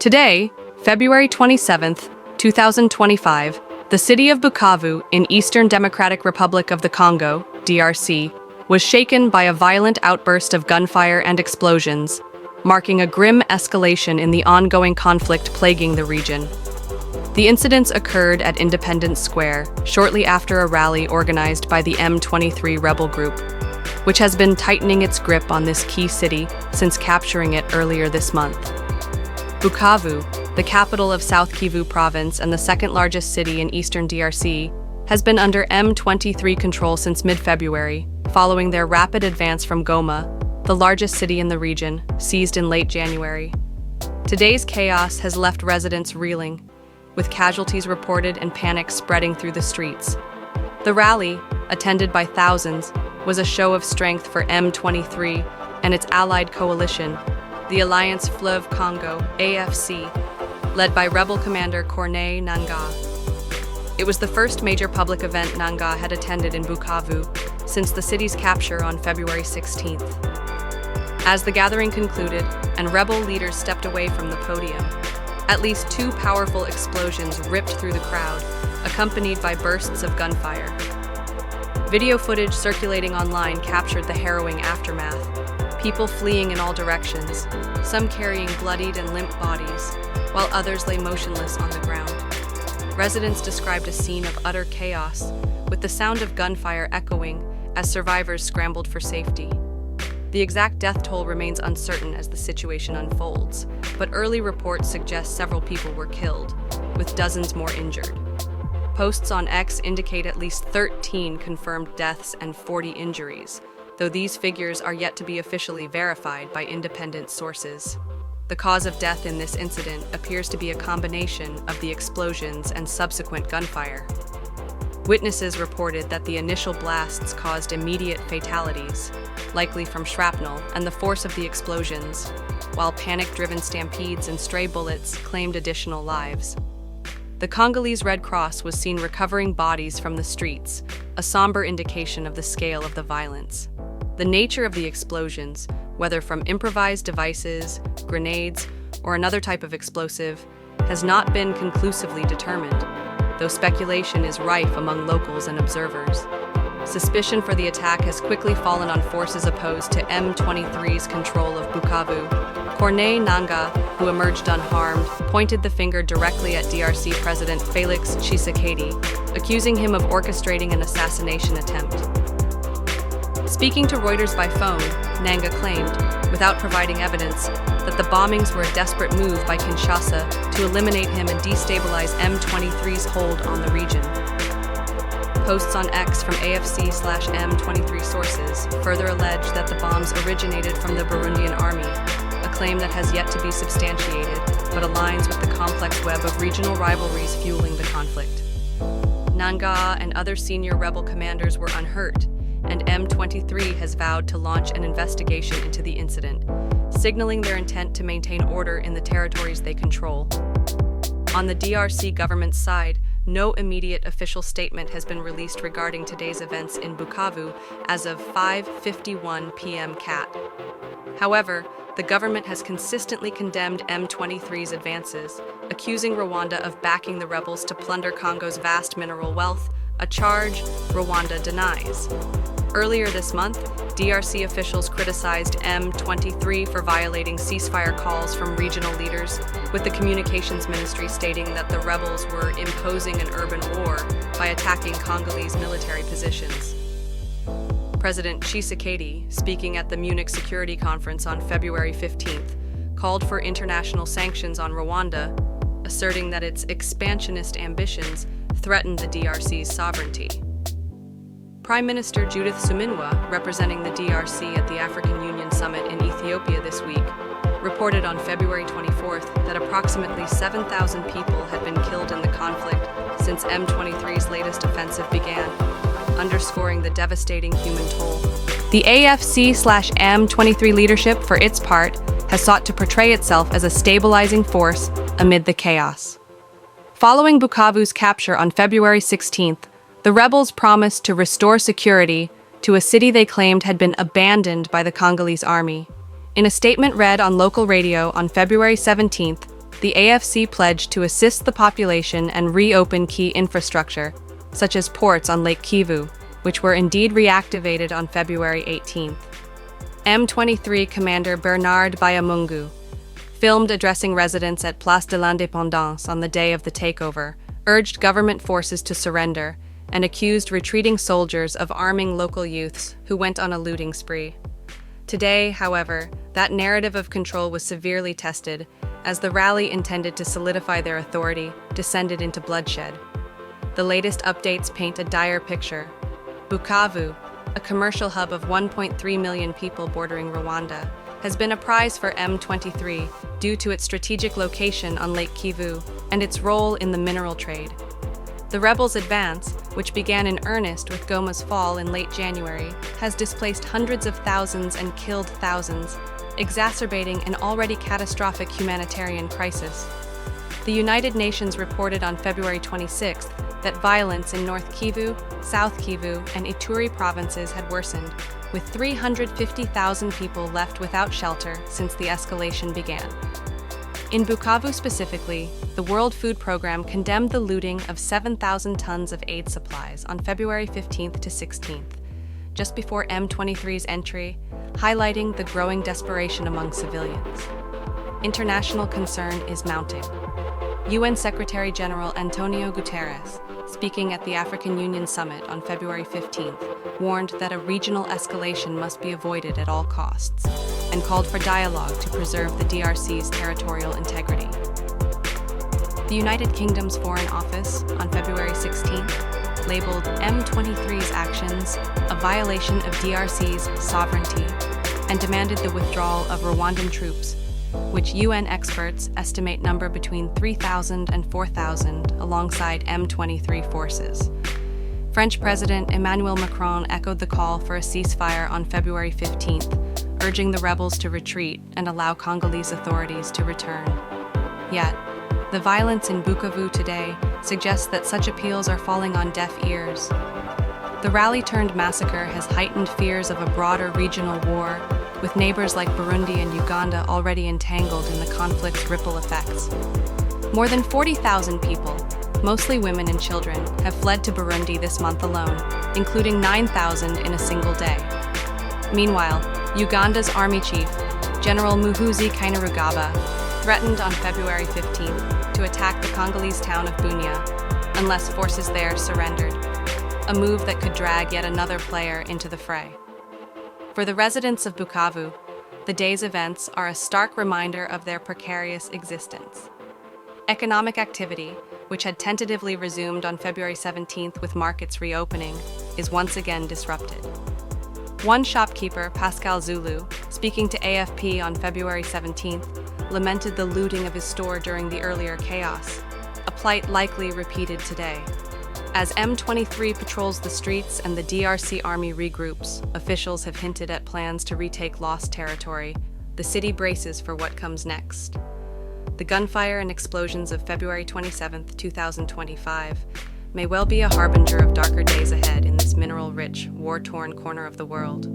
Today, February 27th, 2025, the city of Bukavu in Eastern Democratic Republic of the Congo, DRC, was shaken by a violent outburst of gunfire and explosions, marking a grim escalation in the ongoing conflict plaguing the region. The incidents occurred at Independence Square shortly after a rally organized by the M23 rebel group, which has been tightening its grip on this key city since capturing it earlier this month. Bukavu, the capital of South Kivu province and the second-largest city in eastern DRC, has been under M23 control since mid-February, following their rapid advance from Goma, the largest city in the region, seized in late January. Today's chaos has left residents reeling, with casualties reported and panic spreading through the streets. The rally, attended by thousands, was a show of strength for M23 and its allied coalition, the Alliance Fleuve Congo, AFC, led by rebel commander Corneille Nangaa. It was the first major public event Nangaa had attended in Bukavu since the city's capture on February 16th. As the gathering concluded and rebel leaders stepped away from the podium, at least two powerful explosions ripped through the crowd, accompanied by bursts of gunfire. Video footage circulating online captured the harrowing aftermath, people fleeing in all directions, some carrying bloodied and limp bodies, while others lay motionless on the ground. Residents described a scene of utter chaos, with the sound of gunfire echoing as survivors scrambled for safety. The exact death toll remains uncertain as the situation unfolds, but early reports suggest several people were killed, with dozens more injured. Posts on X indicate at least 13 confirmed deaths and 40 injuries, though these figures are yet to be officially verified by independent sources. The cause of death in this incident appears to be a combination of the explosions and subsequent gunfire. Witnesses reported that the initial blasts caused immediate fatalities, likely from shrapnel and the force of the explosions, while panic-driven stampedes and stray bullets claimed additional lives. The Congolese Red Cross was seen recovering bodies from the streets, a somber indication of the scale of the violence. The nature of the explosions, whether from improvised devices, grenades, or another type of explosive, has not been conclusively determined, though speculation is rife among locals and observers. Suspicion for the attack has quickly fallen on forces opposed to M23's control of Bukavu. Corneille Nangaa, who emerged unharmed, pointed the finger directly at DRC President Félix Tshisekedi, accusing him of orchestrating an assassination attempt. Speaking to Reuters by phone, Nangaa claimed, without providing evidence, that the bombings were a desperate move by Kinshasa to eliminate him and destabilize M23's hold on the region. Posts on X from AFC/M23 sources further allege that the bombs originated from the Burundian army, a claim that has yet to be substantiated, but aligns with the complex web of regional rivalries fueling the conflict. Nangaa and other senior rebel commanders were unhurt, and M23 has vowed to launch an investigation into the incident, signaling their intent to maintain order in the territories they control. On the DRC government's side, no immediate official statement has been released regarding today's events in Bukavu as of 5:51 p.m. CAT. However, the government has consistently condemned M23's advances, accusing Rwanda of backing the rebels to plunder Congo's vast mineral wealth, a charge Rwanda denies. Earlier this month, DRC officials criticized M23 for violating ceasefire calls from regional leaders, with the communications ministry stating that the rebels were imposing an urban war by attacking Congolese military positions. President Tshisekedi, speaking at the Munich Security Conference on February 15th, called for international sanctions on Rwanda, asserting that its expansionist ambitions threatened the DRC's sovereignty. Prime Minister Judith Suminwa, representing the DRC at the African Union Summit in Ethiopia this week, reported on February 24th that approximately 7,000 people had been killed in the conflict since M23's latest offensive began, underscoring the devastating human toll. The AFC/M23 leadership, for its part, has sought to portray itself as a stabilizing force amid the chaos. Following Bukavu's capture on February 16th, the rebels promised to restore security to a city they claimed had been abandoned by the Congolese army. In a statement read on local radio on February 17th, the AFC pledged to assist the population and reopen key infrastructure, such as ports on Lake Kivu, which were indeed reactivated on February 18th. M23 Commander Bernard Bayamungu, filmed addressing residents at Place de l'Indépendance on the day of the takeover, urged government forces to surrender and accused retreating soldiers of arming local youths who went on a looting spree. Today, however, that narrative of control was severely tested as the rally intended to solidify their authority descended into bloodshed. The latest updates paint a dire picture. Bukavu, a commercial hub of 1.3 million people bordering Rwanda, has been a prize for M23 due to its strategic location on Lake Kivu and its role in the mineral trade. The rebels' advance, which began in earnest with Goma's fall in late January, has displaced hundreds of thousands and killed thousands, exacerbating an already catastrophic humanitarian crisis. The United Nations reported on February 26th that violence in North Kivu, South Kivu, and Ituri provinces had worsened, with 350,000 people left without shelter since the escalation began. In Bukavu specifically, the World Food Programme condemned the looting of 7,000 tons of aid supplies on February 15th to 16th, just before M23's entry, highlighting the growing desperation among civilians. International concern is mounting. UN Secretary-General Antonio Guterres, speaking at the African Union Summit on February 15th, warned that a regional escalation must be avoided at all costs, and called for dialogue to preserve the DRC's territorial integrity. The United Kingdom's Foreign Office, on February 16th, labeled M23's actions a violation of DRC's sovereignty and demanded the withdrawal of Rwandan troops, which UN experts estimate number between 3,000 and 4,000 alongside M23 forces. French President Emmanuel Macron echoed the call for a ceasefire on February 15th, urging the rebels to retreat and allow Congolese authorities to return. Yet, the violence in Bukavu today suggests that such appeals are falling on deaf ears. The rally-turned-massacre has heightened fears of a broader regional war, with neighbors like Burundi and Uganda already entangled in the conflict's ripple effects. More than 40,000 people, mostly women and children, have fled to Burundi this month alone, including 9,000 in a single day. Meanwhile, Uganda's army chief, General Muhoozi Kainerugaba, threatened on February 15th to attack the Congolese town of Bunia unless forces there surrendered, a move that could drag yet another player into the fray. For the residents of Bukavu, the day's events are a stark reminder of their precarious existence. Economic activity, which had tentatively resumed on February 17th with markets reopening, is once again disrupted. One shopkeeper, Pascal Zulu, speaking to AFP on February 17th, lamented the looting of his store during the earlier chaos, a plight likely repeated today. As M23 patrols the streets and the DRC army regroups, officials have hinted at plans to retake lost territory. The city braces for what comes next. The gunfire and explosions of February 27, 2025, may well be a harbinger of darker days ahead in this mineral-rich, war-torn corner of the world.